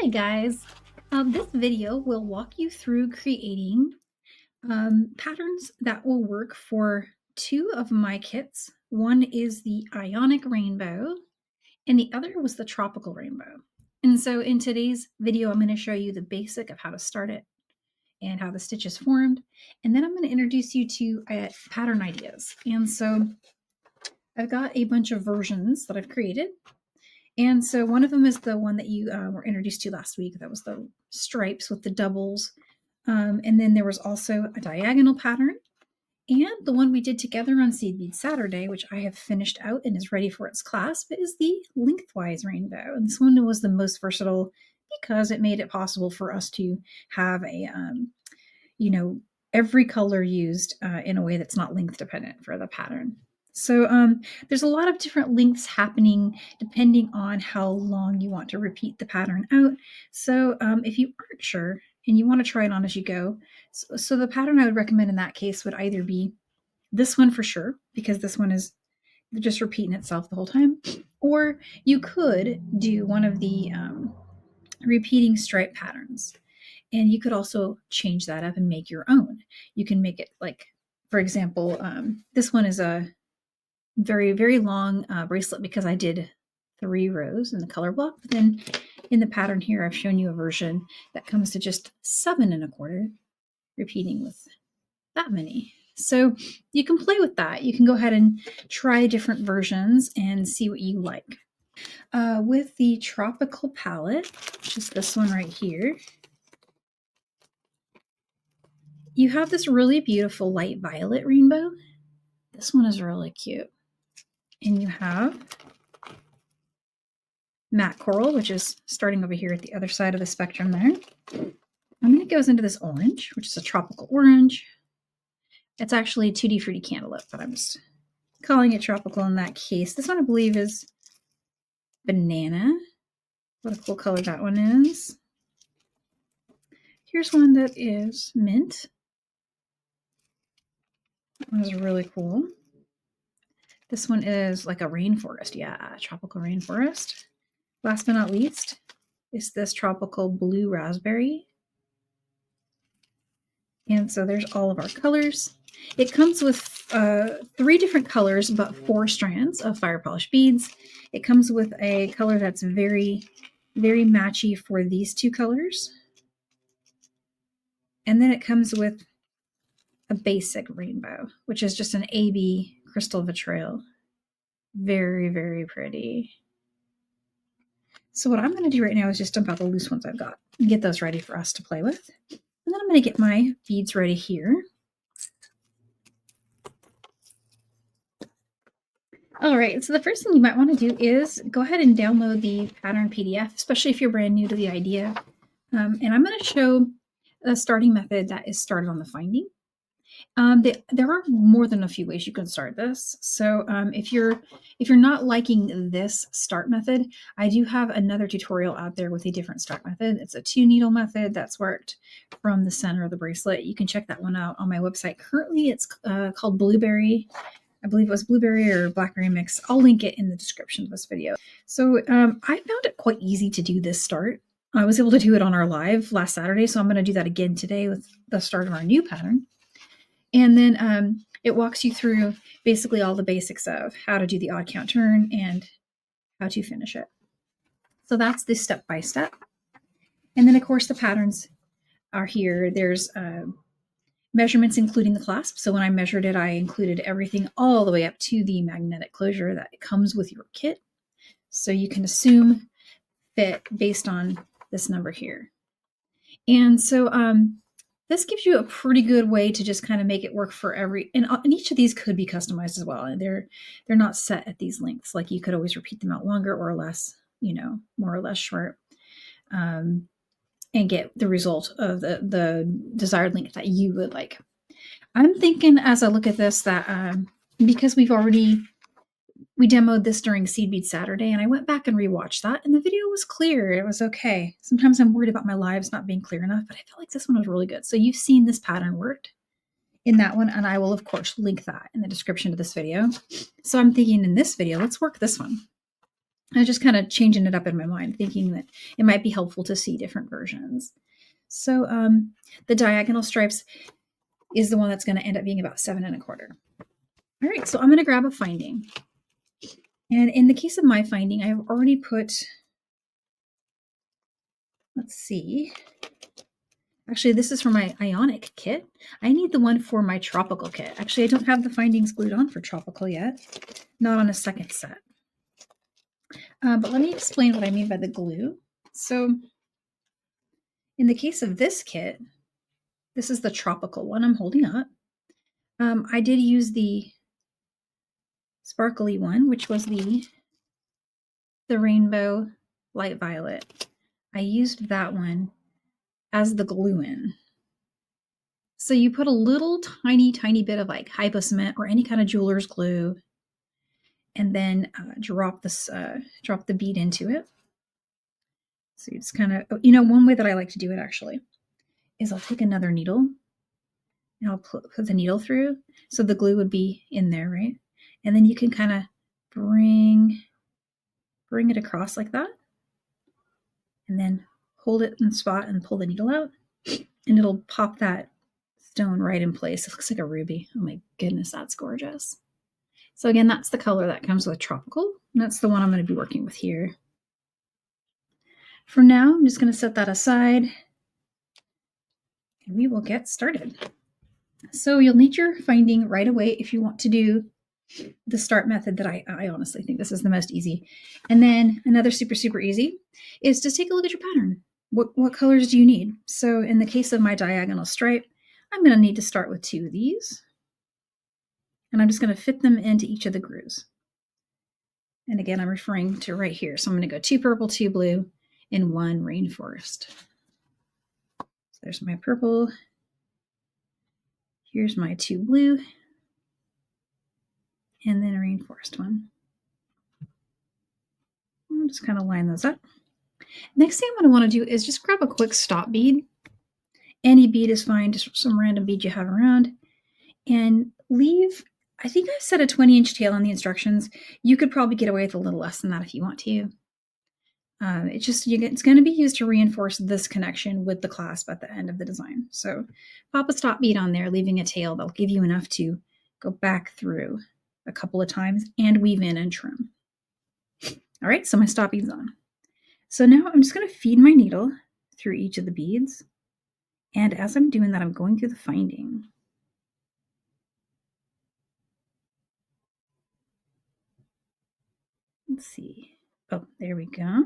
Hi guys! This video will walk you through creating patterns that will work for two of my kits. One is the Ionic Rainbow and the other was the Tropical Rainbow. And so in today's video, I'm going to show you the basic of how to start it and how the stitch is formed. And then I'm going to introduce you to pattern ideas. And so I've got a bunch of versions that I've created. And so one of them is the one that you were introduced to last week. That was the stripes with the doubles. And then there was also a diagonal pattern. And the one we did together on Seed Bead Saturday, which I have finished out and is ready for its clasp, is the lengthwise rainbow. And this one was the most versatile because it made it possible for us to have a, every color used in a way that's not length dependent for the pattern. So there's a lot of different lengths happening depending on how long you want to repeat the pattern out. So if you aren't sure and you want to try it on as you go, so the pattern I would recommend in that case would either be this one for sure, because this one is just repeating itself the whole time, or you could do one of the repeating stripe patterns. And you could also change that up and make your own. You can make it like, for example, this one is a very, very long bracelet because I did 3 rows in the color block. But then in the pattern here, I've shown you a version that comes to just 7 1/4, repeating with that many. So you can play with that. You can go ahead and try different versions and see what you like. With the Tropical palette, which is this one right here, you have this really beautiful light violet rainbow. This one is really cute. And you have matte coral, which is starting over here at the other side of the spectrum there. And then it goes into this orange, which is a tropical orange. It's actually 2D Fruity Cantaloupe, but I'm just calling it tropical in that case. This one, I believe, is banana. What a cool color that one is. Here's one that is mint. That one is really cool. This one is like a rainforest. Yeah, tropical rainforest. Last but not least is this tropical blue raspberry. And so there's all of our colors. It comes with 3 different colors, but 4 strands of fire polish beads. It comes with a color that's very, very matchy for these 2 colors. And then it comes with a basic rainbow, which is just an AB crystal vitriol. Very, very pretty. So what I'm going to do right now is just dump out the loose ones I've got and get those ready for us to play with. And then I'm going to get my beads ready here. All right, so the first thing you might want to do is go ahead and download the pattern PDF, especially if you're brand new to the idea. And I'm going to show a starting method that is started on the finding. There are more than a few ways you can start this. So if you're not liking this start method, I do have another tutorial out there with a different start method. It's a 2-needle method that's worked from the center of the bracelet. You can check that one out on my website. Currently, it's called Blueberry. I believe it was Blueberry or Blackberry Mix. I'll link it in the description of this video. So I found it quite easy to do this start. I was able to do it on our live last Saturday, so I'm going to do that again today with the start of our new pattern. And then it walks you through basically all the basics of how to do the odd count turn and how to finish it. So that's the step-by-step. And then, of course, the patterns are here. There's measurements including the clasp. So when I measured it, I included everything all the way up to the magnetic closure that comes with your kit. So you can assume fit based on this number here. And so this gives you a pretty good way to just kind of make it work for every, and each of these could be customized as well. And they're not set at these lengths. Like you could always repeat them out longer or less, more or less short, and get the result of the desired length that you would like. I'm thinking as I look at this that because we demoed this during Seed Bead Saturday, and I went back and rewatched that, and the video was clear. It was okay. Sometimes I'm worried about my lives not being clear enough, but I felt like this one was really good. So you've seen this pattern worked in that one, and I will, of course, link that in the description of this video. So I'm thinking in this video, let's work this one. I was just kind of changing it up in my mind, thinking that it might be helpful to see different versions. So the diagonal stripes is the one that's going to end up being about 7 1/4. All right, so I'm going to grab a finding. And in the case of my finding, I've already put, let's see. Actually, this is for my Ionic kit. I need the one for my tropical kit. Actually, I don't have the findings glued on for tropical yet. Not on a second set. But let me explain what I mean by the glue. So in the case of this kit, this is the tropical one I'm holding up. I did use the sparkly one, which was the rainbow light violet. I used that one as the glue in. So you put a little tiny bit of like hypo cement or any kind of jeweler's glue, and then drop the bead into it. So you just kind of, one way that I like to do it actually is I'll take another needle and I'll put the needle through. So the glue would be in there, right? And then you can kind of bring it across like that. And then hold it in the spot and pull the needle out. And it'll pop that stone right in place. It looks like a ruby. Oh my goodness, that's gorgeous. So again, that's the color that comes with tropical. And that's the one I'm going to be working with here. For now, I'm just going to set that aside and we will get started. So you'll need your finding right away if you want to do the start method that I honestly think this is the most easy. And then another super easy is to take a look at your pattern. What colors do you need? So in the case of my diagonal stripe, I'm going to need to start with 2 of these. And I'm just going to fit them into each of the grooves. And again, I'm referring to right here. So I'm going to go 2 purple, 2 blue, and 1 rainforest. So there's my purple. Here's my 2 blue. And then a rainforest one. I'll just kind of line those up. Next thing I'm going to want to do is just grab a quick stop bead. Any bead is fine, just some random bead you have around. And leave, I think I set a 20-inch tail on the instructions. You could probably get away with a little less than that if you want to. It's going to be used to reinforce this connection with the clasp at the end of the design. So pop a stop bead on there, leaving a tail. That'll give you enough to go back through a couple of times and weave in and trim. All right, so my stop bead's on. So now I'm just going to feed my needle through each of the beads. And as I'm doing that, I'm going through the finding. Let's see. Oh, there we go.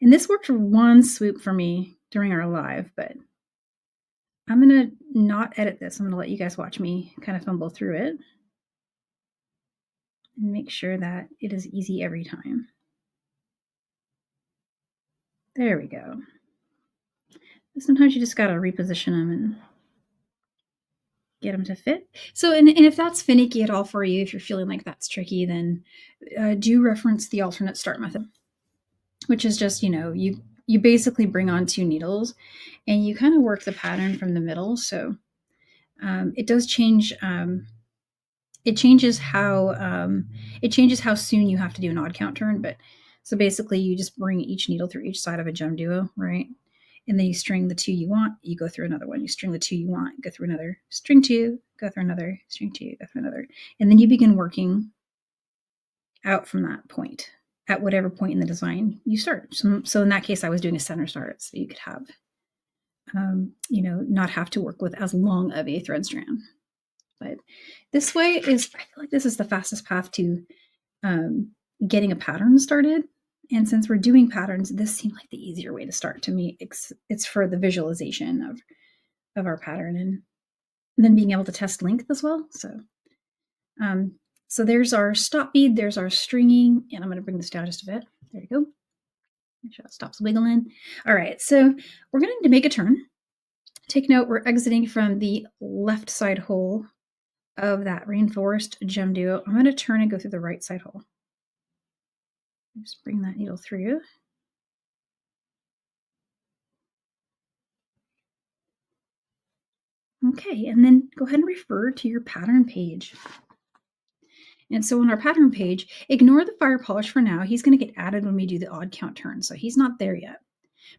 And this worked for one swoop for me during our live, but I'm going to not edit this. I'm going to let you guys watch me kind of fumble through it and make sure that it is easy every time. There we go. Sometimes you just got to reposition them and get them to fit. So, and if that's finicky at all for you, if you're feeling like that's tricky, then do reference the alternate start method, which is just, you basically bring on 2 needles and you kind of work the pattern from the middle. So it does change. It changes how soon you have to do an odd count turn. But so basically you just bring each needle through each side of a GemDuo, right? And then you string the 2 you want, you go through another one. You string the 2 you want, go through another, string 2, go through another, string 2, go through another. And then you begin working out from that point at whatever point in the design you start. So in that case, I was doing a center start, so you could have, not have to work with as long of a thread strand. But this way I feel like this is the fastest path to getting a pattern started. And since we're doing patterns, this seemed like the easier way to start to me. It's for the visualization of our pattern and then being able to test length as well. So there's our stop bead, there's our stringing, and I'm going to bring this down just a bit. There you go. Make sure that stops wiggling. All right, so we're going to make a turn. Take note, we're exiting from the left side hole of that rainforest GemDuo. I'm going to turn and go through the right side hole. Just bring that needle through. Okay, and then go ahead and refer to your pattern page. And so on our pattern page, ignore the fire polish for now. He's going to get added when we do the odd count turn. So he's not there yet.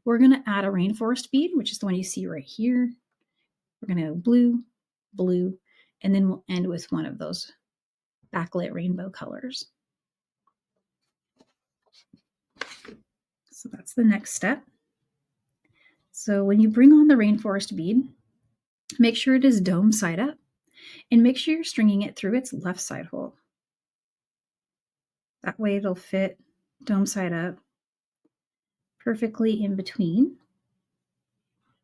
We're going to add a rainforest bead, which is the one you see right here. We're going to go blue, blue, and then we'll end with one of those backlit rainbow colors. So that's the next step. So when you bring on the rainforest bead, make sure it is dome side up and make sure you're stringing it through its left side hole. That way it'll fit dome side up perfectly in between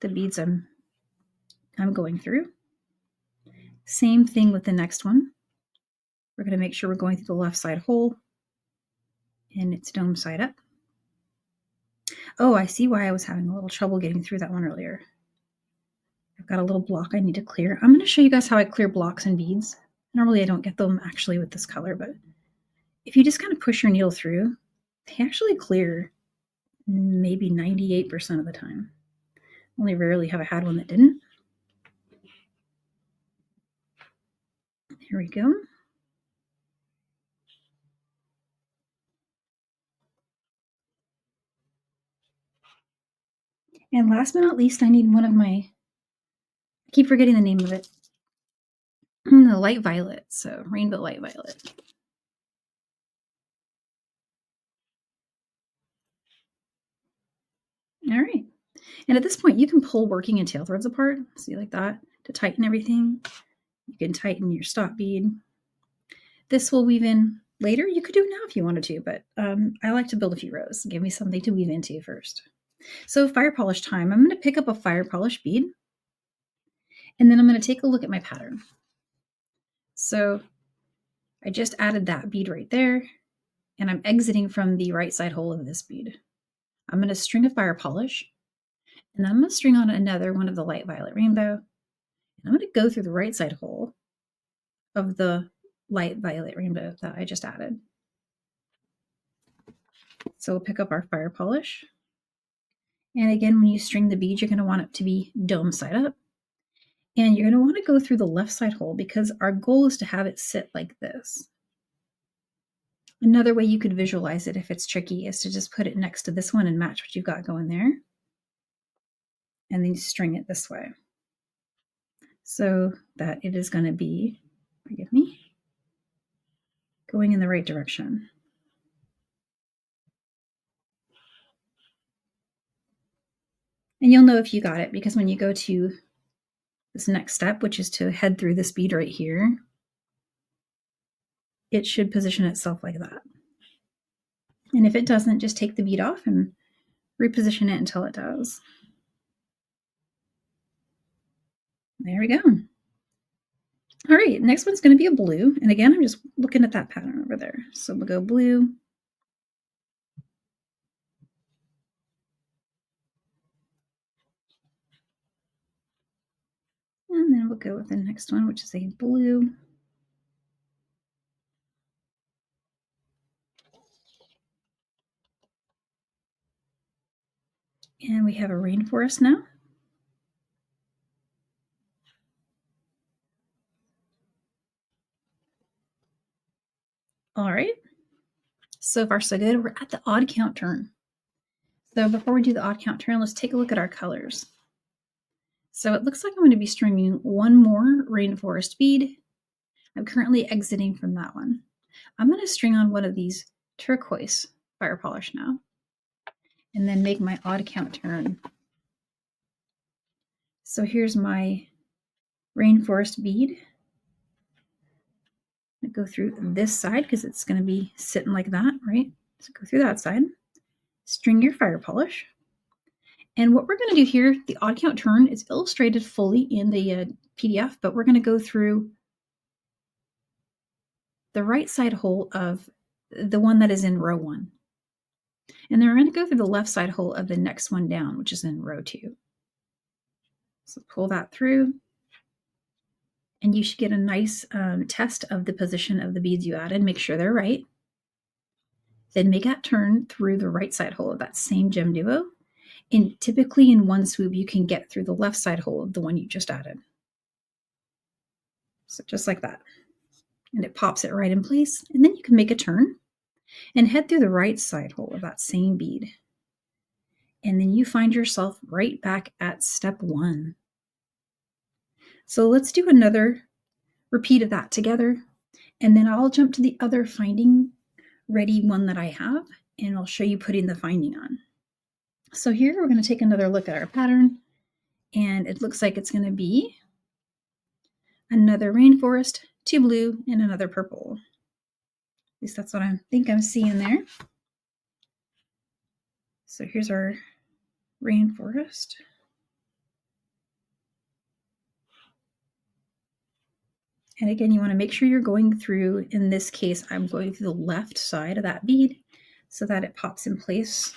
the beads I'm going through. Same thing with the next one. We're going to make sure we're going through the left side hole and it's dome side up. Oh, I see why I was having a little trouble getting through that one earlier. I've got a little block I need to clear. I'm going to show you guys how I clear blocks and beads. Normally I don't get them actually with this color, but if you just kind of push your needle through, they actually clear maybe 98% of the time. Only rarely have I had one that didn't. Here we go. And last but not least, I need one of my, I keep forgetting the name of it, the light violet, so rainbow light violet. All right. And at this point, you can pull working and tail threads apart, see, like that, to tighten everything. You can tighten your stop bead. This will weave in later. You could do it now if you wanted to, but I like to build a few rows. Give me something to weave into first. So fire polish time. I'm going to pick up a fire polish bead, and then I'm going to take a look at my pattern. So I just added that bead right there, and I'm exiting from the right side hole of this bead. I'm going to string a fire polish, and then I'm going to string on another one of the light violet rainbow, and I'm going to go through the right side hole of the light violet rainbow that I just added. So we'll pick up our fire polish. And again, when you string the bead, you're going to want it to be dome side up. And you're going to want to go through the left side hole because our goal is to have it sit like this. Another way you could visualize it if it's tricky is to just put it next to this one and match what you've got going there. And then you string it this way so that it is going to be, forgive me, going in the right direction. And you'll know if you got it because when you go to this next step, which is to head through this bead right here, it should position itself like that. And if it doesn't, just take the bead off and reposition it until it does. There we go. All right, next one's going to be a blue. And again, I'm just looking at that pattern over there. So we'll go blue. And then we'll go with the next one, which is a blue. And we have a rainforest now. All right. So far, so good. We're at the odd count turn. So before we do the odd count turn, let's take a look at our colors. So it looks like I'm going to be stringing one more rainforest bead. I'm currently exiting from that one. I'm going to string on one of these turquoise fire polish now, and then make my odd count turn. So here's my rainforest bead. I go through this side because it's going to be sitting like that, right? So go through that side, string your fire polish. And what we're going to do here, the odd count turn is illustrated fully in the PDF, but we're going to go through the right side hole of the one that is in row 1. And then we're going to go through the left side hole of the next one down, which is in row 2. So pull that through, and you should get a nice test of the position of the beads you added. Make sure they're right. Then make that turn through the right side hole of that same GemDuo. And typically in one swoop, you can get through the left side hole of the one you just added. So just like that. and it pops it right in place. And then you can make a turn and head through the right side hole of that same bead. And then you find yourself right back at step 1. So let's do another repeat of that together. And then I'll jump to the other finding ready one that I have, and I'll show you putting the finding on. So here we're going to take another look at our pattern, and it looks like it's going to be another rainforest, 2 blue, and another purple. At least that's what I think I'm seeing there. So here's our rainforest. And again, you want to make sure you're going through, in this case, I'm going through the left side of that bead so that it pops in place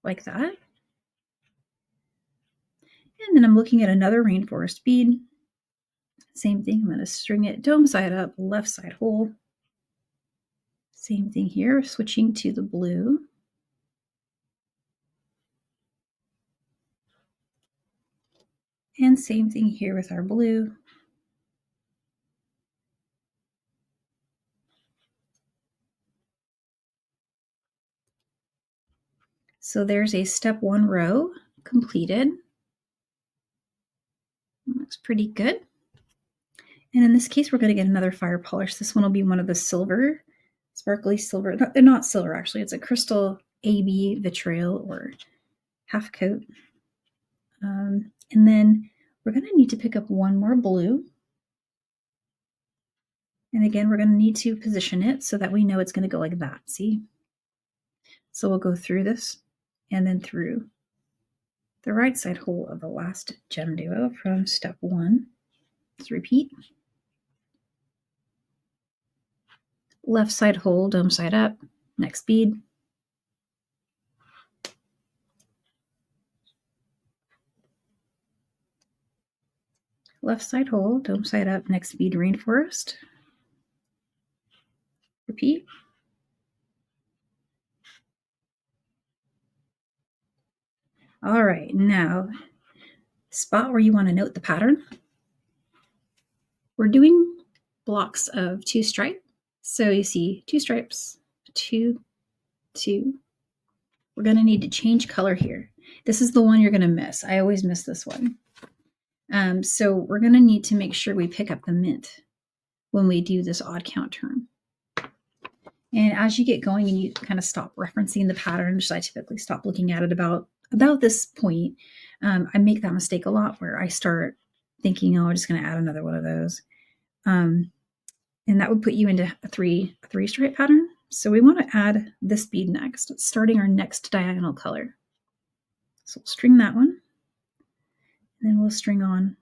like that. And then I'm looking at another rainforest bead. Same thing, I'm going to string it dome side up, left side hole. Same thing here, switching to the blue. And same thing here with our blue. So there's a step 1 row completed. Looks pretty good. And in this case, we're going to get another fire polish. This one will be one of the silver, sparkly silver. They're not silver, actually. It's a crystal AB vitriol or half coat. And then we're going to need to pick up one more blue. And again, we're going to need to position it so that we know it's going to go like that. See? So we'll go through this and then through the right side hole of the last GemDuo from step 1. Let's repeat. Left side hole, dome side up, next bead. Left side hole, dome side up, next bead, rainforest. Repeat. All right, now, spot where you want to note the pattern. We're doing blocks of 2 stripe. So you see 2 stripes, 2, 2. We're going to need to change color here. This is the one you're going to miss. I always miss this one. So we're going to need to make sure we pick up the mint when we do this odd count turn. And as you get going and you kind of stop referencing the pattern, which I typically stop looking at it about this point, I make that mistake a lot where I start thinking, oh, I'm just going to add another one of those. And that would put you into a three stripe pattern. So we want to add this bead next, starting our next diagonal color. So we'll string that one. And then we'll string on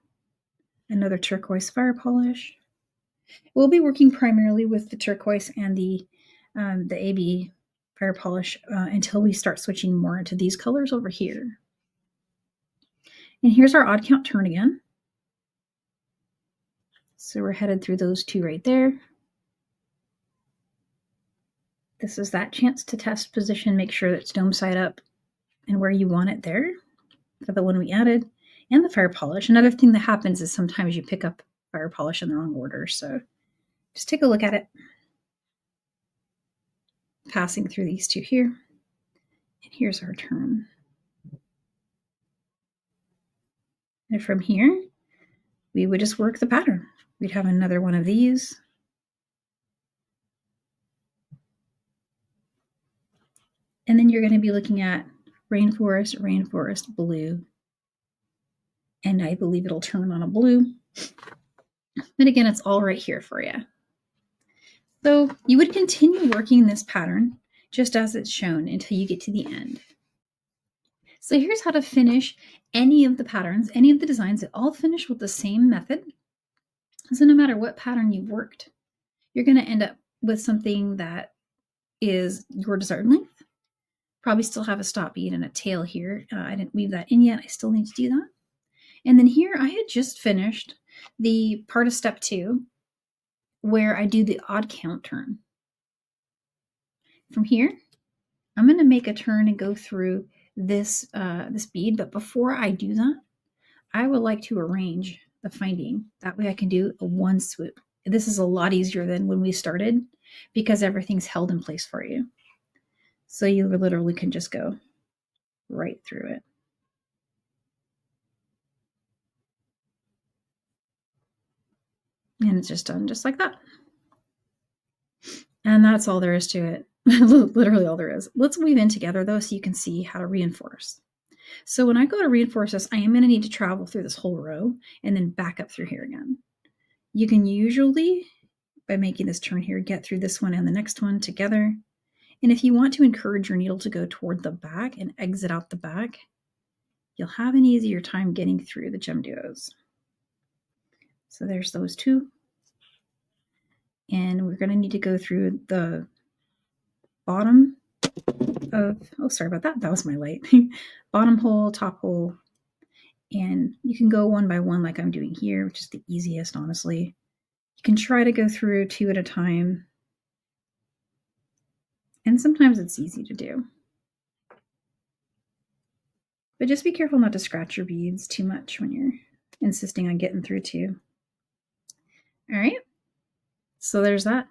another turquoise fire polish. We'll be working primarily with the turquoise and the AB fire polish until we start switching more into these colors over here. And here's our odd count turn again. So we're headed through those 2 right there. This is that chance to test position, make sure that it's dome side up and where you want it there for the one we added, and the fire polish. Another thing that happens is sometimes you pick up fire polish in the wrong order. So just take a look at it. Passing through these 2 here. And here's our turn. And from here, we would just work the pattern. We'd have another one of these. And then you're going to be looking at rainforest, rainforest, blue. And I believe it'll turn on a blue. But again, it's all right here for you. So you would continue working this pattern just as it's shown until you get to the end. So here's how to finish any of the patterns, any of the designs that all finish with the same method. So no matter what pattern you've worked, you're going to end up with something that is your desired length. Probably still have a stop bead and a tail here. I didn't weave that in yet. I still need to do that. And then here I had just finished the part of step 2 where I do the odd count turn. From here, I'm going to make a turn and go through this bead. But before I do that, I would like to arrange the finding. That way I can do a 1 swoop This is a lot easier than when we started because everything's held in place for you. So you literally can just go right through it. And it's just done just like that. And that's all there is to it. Literally all there is. Let's weave in together though so you can see how to reinforce. So when I go to reinforce this, I am going to need to travel through this whole row and then back up through here again. You can usually, by making this turn here, get through this one and the next one together. And if you want to encourage your needle to go toward the back and exit out the back, you'll have an easier time getting through the GemDuos. So there's those two. And we're going to need to go through the bottom of, oh, sorry about that. That was my light. Bottom hole, top hole. And you can go one by one like I'm doing here, which is the easiest, honestly. You can try to go through two at a time. And sometimes it's easy to do. But just be careful not to scratch your beads too much when you're insisting on getting through two. All right. So there's that.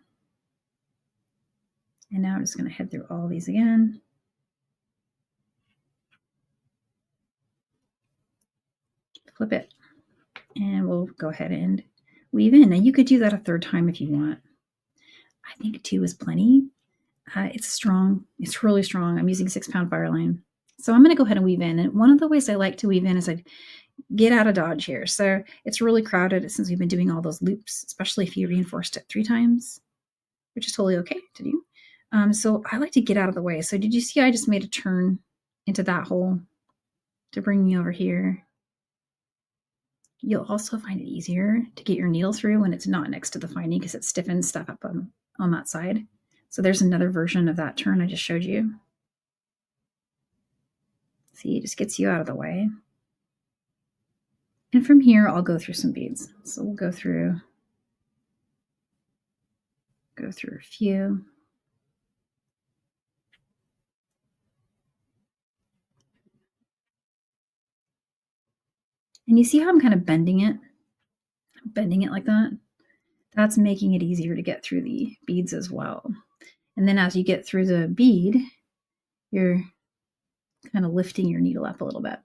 And now I'm just going to head through all these again. Flip it. And we'll go ahead and weave in. Now you could do that a third time if you want. I think 2 is plenty. It's strong. It's really strong. I'm using 6-pound fire line. So I'm going to go ahead and weave in. And one of the ways I like to weave in is I get out of dodge here. So it's really crowded since we've been doing all those loops, especially if you reinforced it 3 times, which is totally okay to do. So I like to get out of the way. So did you see I just made a turn into that hole to bring me over here? You'll also find it easier to get your needle through when it's not next to the finding because it stiffens stuff up on that side. So there's another version of that turn I just showed you. See, it just gets you out of the way. And from here, I'll go through some beads. So we'll go through a few. And you see how I'm kind of bending it? I'm bending it like that. That's making it easier to get through the beads as well. And then as you get through the bead, you're kind of lifting your needle up a little bit.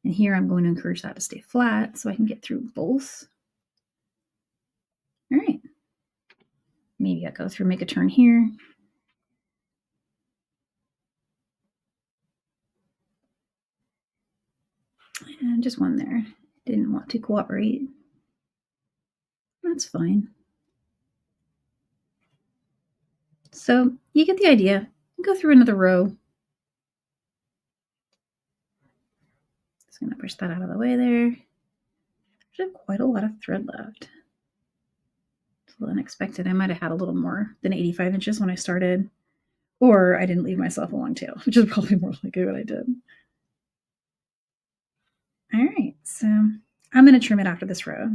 And here I'm going to encourage that to stay flat so I can get through both. All right. Maybe I'll go through, make a turn here. And just one there. Didn't want to cooperate. That's fine. So you get the idea. Go through another row. Just going to push that out of the way there. There's quite a lot of thread left. It's a little unexpected. I might have had a little more than 85 inches when I started. Or I didn't leave myself a long tail, which is probably more likely what I did. All right, so I'm going to trim it after this row.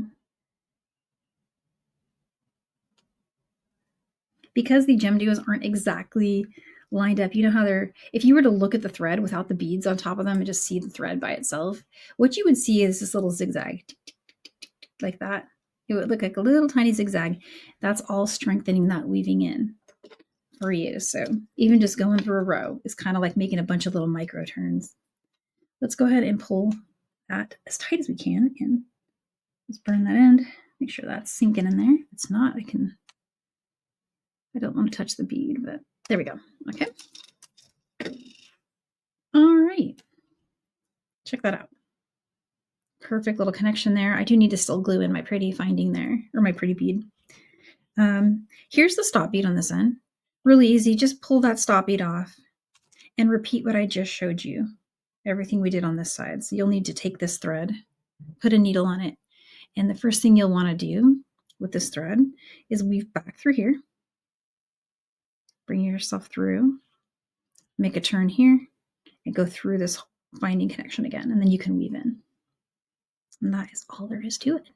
Because the GemDuos aren't exactly lined up, you know how they're, if you were to look at the thread without the beads on top of them and just see the thread by itself, what you would see is this little zigzag, like that. It would look like a little tiny zigzag. That's all strengthening that weaving in for you. So even just going through a row is kind of like making a bunch of little micro turns. Let's go ahead and pull that as tight as we can and just burn that end. Make sure that's sinking in there. If it's not, I don't want to touch the bead, but there we go. Okay. All right. Check that out. Perfect little connection there. I do need to still glue in my pretty finding there, or my pretty bead. Here's the stop bead on this end. Really easy. Just pull that stop bead off and repeat what I just showed you. Everything we did on this side. So you'll need to take this thread, put a needle on it. And the first thing you'll want to do with this thread is weave back through here. Bring yourself through, make a turn here, and go through this binding connection again, and then you can weave in. And that is all there is to it.